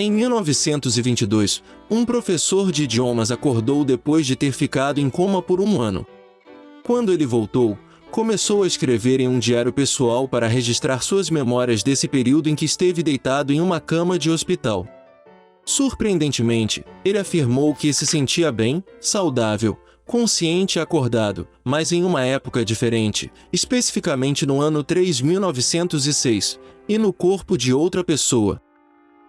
Em 1922, um professor de idiomas acordou depois de ter ficado em coma por um ano. Quando ele voltou, começou a escrever em um diário pessoal para registrar suas memórias desse período em que esteve deitado em uma cama de hospital. Surpreendentemente, ele afirmou que se sentia bem, saudável, consciente e acordado, mas em uma época diferente, especificamente no ano 3906, e no corpo de outra pessoa.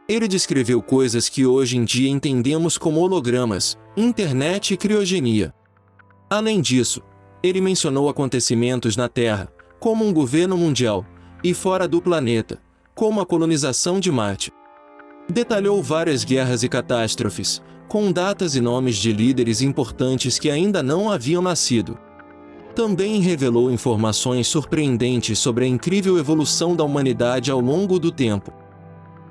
Ele descreveu coisas que hoje em dia entendemos como hologramas, internet e criogenia. Além disso, ele mencionou acontecimentos na Terra, como um governo mundial, e fora do planeta, como a colonização de Marte. Detalhou várias guerras e catástrofes, com datas e nomes de líderes importantes que ainda não haviam nascido. Também revelou informações surpreendentes sobre a incrível evolução da humanidade ao longo do tempo.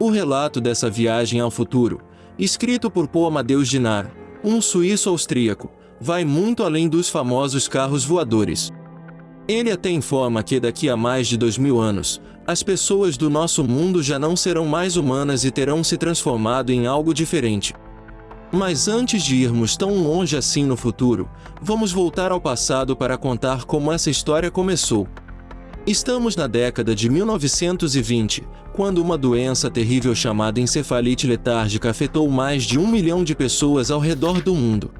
O relato dessa viagem ao futuro, escrito por Paul Amadeus Dinard, um suíço-austríaco, vai muito além dos famosos carros voadores. Ele até informa que daqui a mais de 2000 anos, as pessoas do nosso mundo já não serão mais humanas e terão se transformado em algo diferente. Mas antes de irmos tão longe assim no futuro, vamos voltar ao passado para contar como essa história começou. Estamos na década de 1920, quando uma doença terrível chamada encefalite letárgica afetou mais de 1 milhão de pessoas ao redor do mundo.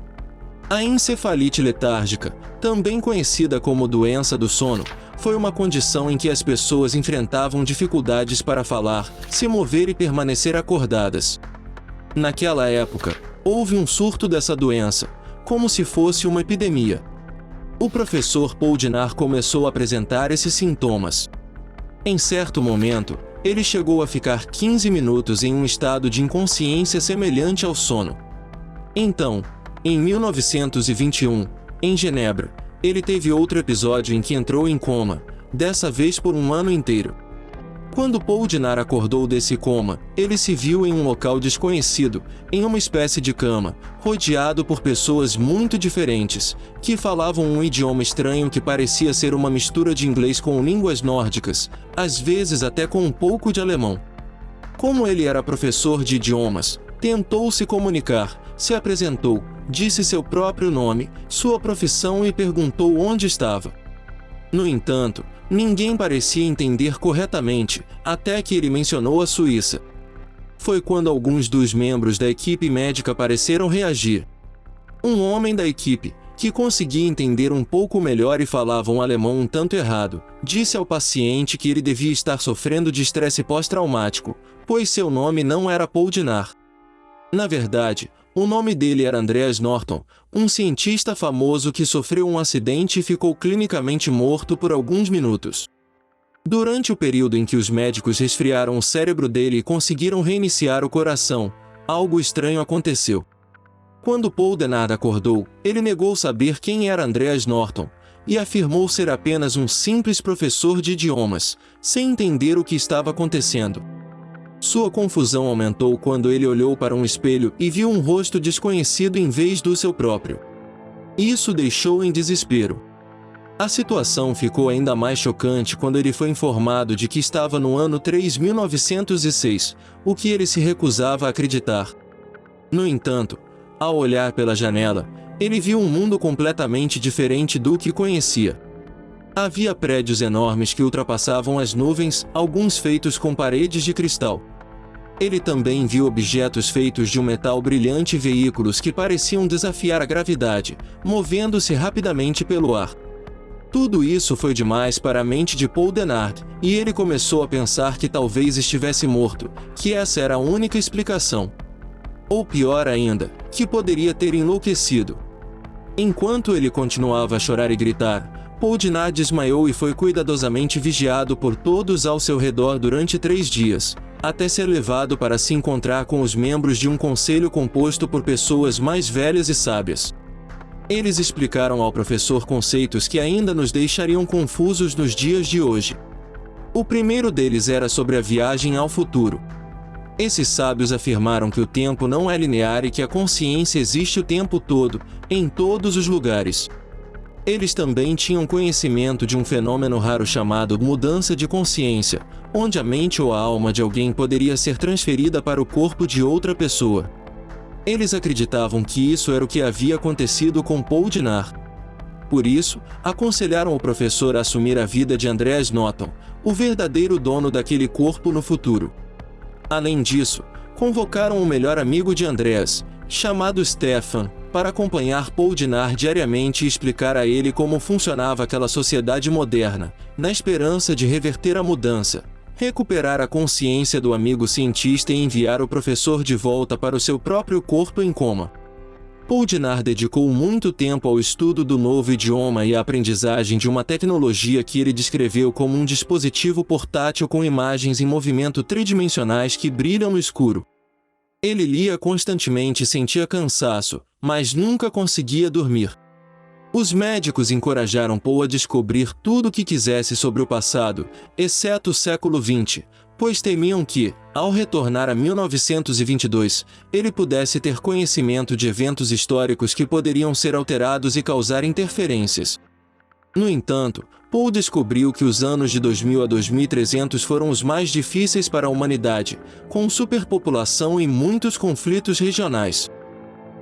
A encefalite letárgica, também conhecida como doença do sono, foi uma condição em que as pessoas enfrentavam dificuldades para falar, se mover e permanecer acordadas. Naquela época, houve um surto dessa doença, como se fosse uma epidemia. O professor Paul Dinard começou a apresentar esses sintomas. Em certo momento, ele chegou a ficar 15 minutos em um estado de inconsciência semelhante ao sono. Então, em 1921, em Genebra, ele teve outro episódio em que entrou em coma, dessa vez por um ano inteiro. Quando Paul Dinard acordou desse coma, ele se viu em um local desconhecido, em uma espécie de cama, rodeado por pessoas muito diferentes, que falavam um idioma estranho que parecia ser uma mistura de inglês com línguas nórdicas, às vezes até com um pouco de alemão. Como ele era professor de idiomas, tentou se comunicar, se apresentou, disse seu próprio nome, sua profissão e perguntou onde estava. No entanto, ninguém parecia entender corretamente, até que ele mencionou a Suíça. Foi quando alguns dos membros da equipe médica pareceram reagir. Um homem da equipe, que conseguia entender um pouco melhor e falava um alemão um tanto errado, disse ao paciente que ele devia estar sofrendo de estresse pós-traumático, pois seu nome não era Paul Dinard. Na verdade, o nome dele era Andreas Norton, um cientista famoso que sofreu um acidente e ficou clinicamente morto por alguns minutos. Durante o período em que os médicos resfriaram o cérebro dele e conseguiram reiniciar o coração, algo estranho aconteceu. Quando Paul Dinard acordou, ele negou saber quem era Andreas Norton, e afirmou ser apenas um simples professor de idiomas, sem entender o que estava acontecendo. Sua confusão aumentou quando ele olhou para um espelho e viu um rosto desconhecido em vez do seu próprio. Isso o deixou em desespero. A situação ficou ainda mais chocante quando ele foi informado de que estava no ano 3906, o que ele se recusava a acreditar. No entanto, ao olhar pela janela, ele viu um mundo completamente diferente do que conhecia. Havia prédios enormes que ultrapassavam as nuvens, alguns feitos com paredes de cristal. Ele também viu objetos feitos de um metal brilhante e veículos que pareciam desafiar a gravidade, movendo-se rapidamente pelo ar. Tudo isso foi demais para a mente de Paul Dinard, e ele começou a pensar que talvez estivesse morto, que essa era a única explicação. Ou pior ainda, que poderia ter enlouquecido. Enquanto ele continuava a chorar e gritar, Paul Dinard desmaiou e foi cuidadosamente vigiado por todos ao seu redor durante 3 dias, até ser levado para se encontrar com os membros de um conselho composto por pessoas mais velhas e sábias. Eles explicaram ao professor conceitos que ainda nos deixariam confusos nos dias de hoje. O primeiro deles era sobre a viagem ao futuro. Esses sábios afirmaram que o tempo não é linear e que a consciência existe o tempo todo, em todos os lugares. Eles também tinham conhecimento de um fenômeno raro chamado mudança de consciência, onde a mente ou a alma de alguém poderia ser transferida para o corpo de outra pessoa. Eles acreditavam que isso era o que havia acontecido com Paul Diniz. Por isso, aconselharam o professor a assumir a vida de Andreas Norton, o verdadeiro dono daquele corpo no futuro. Além disso, convocaram o melhor amigo de Andreas, chamado Stefan, para acompanhar Paul Diniz diariamente e explicar a ele como funcionava aquela sociedade moderna, na esperança de reverter a mudança, recuperar a consciência do amigo cientista e enviar o professor de volta para o seu próprio corpo em coma. Paul Diniz dedicou muito tempo ao estudo do novo idioma e à aprendizagem de uma tecnologia que ele descreveu como um dispositivo portátil com imagens em movimento tridimensionais que brilham no escuro. Ele lia constantemente e sentia cansaço, mas nunca conseguia dormir. Os médicos encorajaram Paul a descobrir tudo o que quisesse sobre o passado, exceto o século XX, pois temiam que, ao retornar a 1922, ele pudesse ter conhecimento de eventos históricos que poderiam ser alterados e causar interferências. No entanto, Paul descobriu que os anos de 2000 a 2300 foram os mais difíceis para a humanidade, com superpopulação e muitos conflitos regionais.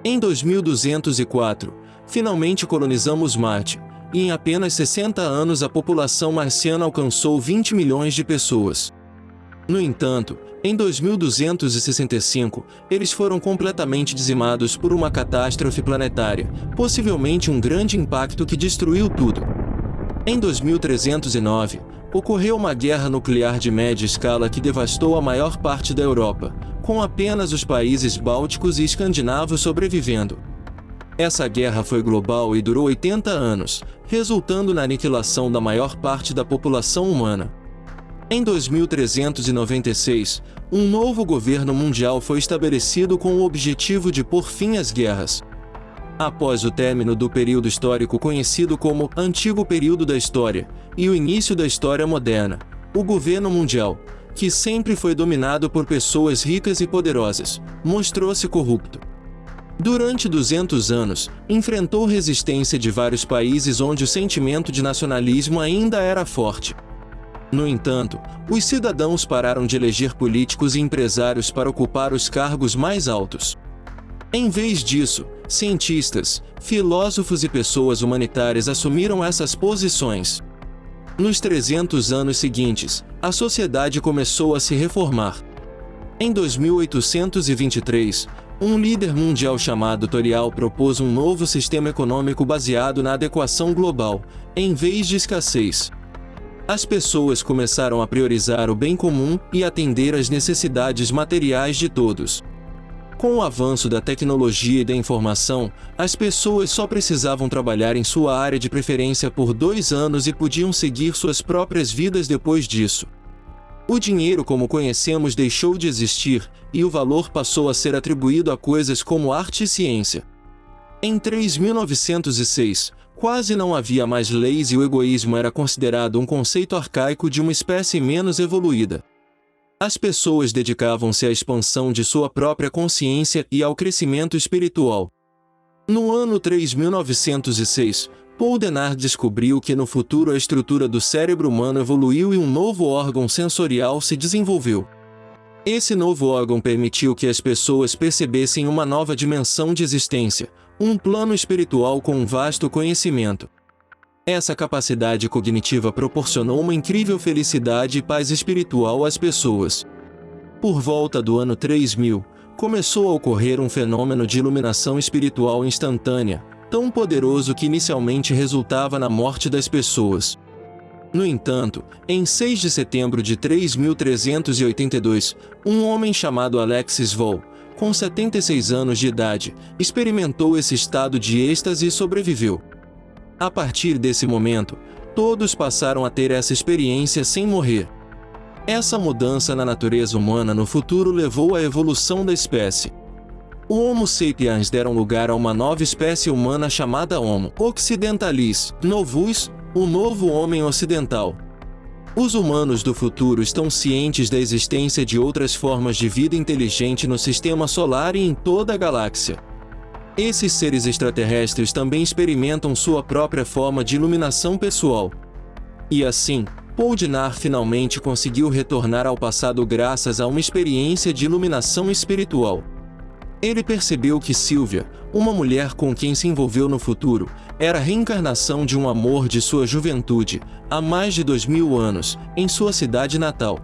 Em 2204, finalmente colonizamos Marte, e em apenas 60 anos a população marciana alcançou 20 milhões de pessoas. No entanto, em 2265, eles foram completamente dizimados por uma catástrofe planetária, possivelmente um grande impacto que destruiu tudo. Em 2309, ocorreu uma guerra nuclear de média escala que devastou a maior parte da Europa, com apenas os países bálticos e escandinavos sobrevivendo. Essa guerra foi global e durou 80 anos, resultando na aniquilação da maior parte da população humana. Em 2396, um novo governo mundial foi estabelecido com o objetivo de pôr fim às guerras. Após o término do período histórico conhecido como Antigo Período da História e o início da História Moderna, o governo mundial, que sempre foi dominado por pessoas ricas e poderosas, mostrou-se corrupto. Durante 200 anos, enfrentou resistência de vários países onde o sentimento de nacionalismo ainda era forte. No entanto, os cidadãos pararam de eleger políticos e empresários para ocupar os cargos mais altos. Em vez disso, cientistas, filósofos e pessoas humanitárias assumiram essas posições. Nos 300 anos seguintes, a sociedade começou a se reformar. Em 2823, um líder mundial chamado Torial propôs um novo sistema econômico baseado na adequação global, em vez de escassez. As pessoas começaram a priorizar o bem comum e atender às necessidades materiais de todos. Com o avanço da tecnologia e da informação, as pessoas só precisavam trabalhar em sua área de preferência por 2 anos e podiam seguir suas próprias vidas depois disso. O dinheiro como conhecemos deixou de existir, e o valor passou a ser atribuído a coisas como arte e ciência. Em 3906, quase não havia mais leis e o egoísmo era considerado um conceito arcaico de uma espécie menos evoluída. As pessoas dedicavam-se à expansão de sua própria consciência e ao crescimento espiritual. No ano 3906, Paul Diniz descobriu que no futuro a estrutura do cérebro humano evoluiu e um novo órgão sensorial se desenvolveu. Esse novo órgão permitiu que as pessoas percebessem uma nova dimensão de existência, um plano espiritual com um vasto conhecimento. Essa capacidade cognitiva proporcionou uma incrível felicidade e paz espiritual às pessoas. Por volta do ano 3000, começou a ocorrer um fenômeno de iluminação espiritual instantânea, tão poderoso que inicialmente resultava na morte das pessoas. No entanto, em 6 de setembro de 3382, um homem chamado Alexis Voll, com 76 anos de idade, experimentou esse estado de êxtase e sobreviveu. A partir desse momento, todos passaram a ter essa experiência sem morrer. Essa mudança na natureza humana no futuro levou à evolução da espécie. O Homo sapiens deram lugar a uma nova espécie humana chamada Homo occidentalis novus, o novo homem ocidental. Os humanos do futuro estão cientes da existência de outras formas de vida inteligente no sistema solar e em toda a galáxia. Esses seres extraterrestres também experimentam sua própria forma de iluminação pessoal. E assim, Paul Diniz finalmente conseguiu retornar ao passado graças a uma experiência de iluminação espiritual. Ele percebeu que Sylvia, uma mulher com quem se envolveu no futuro, era a reencarnação de um amor de sua juventude, há mais de 2000 anos, em sua cidade natal.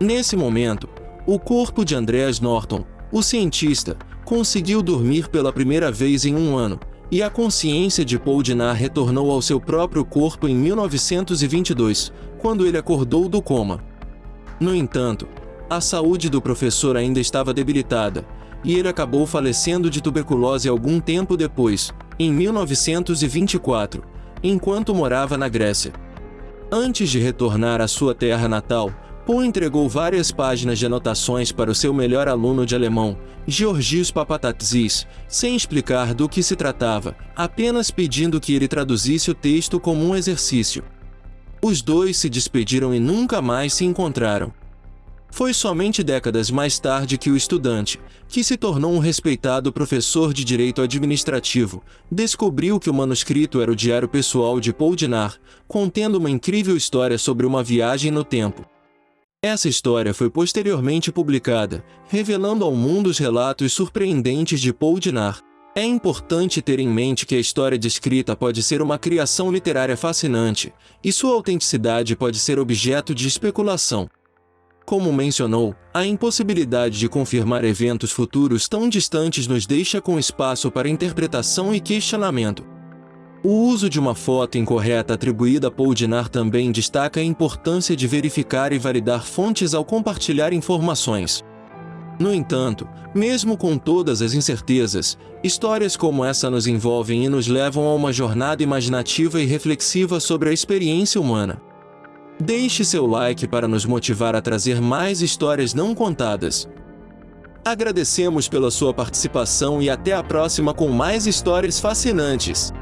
Nesse momento, o corpo de Andreas Norton, o cientista, conseguiu dormir pela primeira vez em um ano, e a consciência de Paul Diniz retornou ao seu próprio corpo em 1922, quando ele acordou do coma. No entanto, a saúde do professor ainda estava debilitada, e ele acabou falecendo de tuberculose algum tempo depois, em 1924, enquanto morava na Grécia. Antes de retornar à sua terra natal, Paul entregou várias páginas de anotações para o seu melhor aluno de alemão, Georgios Papatatsis, sem explicar do que se tratava, apenas pedindo que ele traduzisse o texto como um exercício. Os dois se despediram e nunca mais se encontraram. Foi somente décadas mais tarde que o estudante, que se tornou um respeitado professor de direito administrativo, descobriu que o manuscrito era o diário pessoal de Paul Diniz, contendo uma incrível história sobre uma viagem no tempo. Essa história foi posteriormente publicada, revelando ao mundo os relatos surpreendentes de Paul Diniz. É importante ter em mente que a história descrita pode ser uma criação literária fascinante, e sua autenticidade pode ser objeto de especulação. Como mencionou, a impossibilidade de confirmar eventos futuros tão distantes nos deixa com espaço para interpretação e questionamento. O uso de uma foto incorreta atribuída a Paul Diniz também destaca a importância de verificar e validar fontes ao compartilhar informações. No entanto, mesmo com todas as incertezas, histórias como essa nos envolvem e nos levam a uma jornada imaginativa e reflexiva sobre a experiência humana. Deixe seu like para nos motivar a trazer mais histórias não contadas. Agradecemos pela sua participação e até a próxima com mais histórias fascinantes.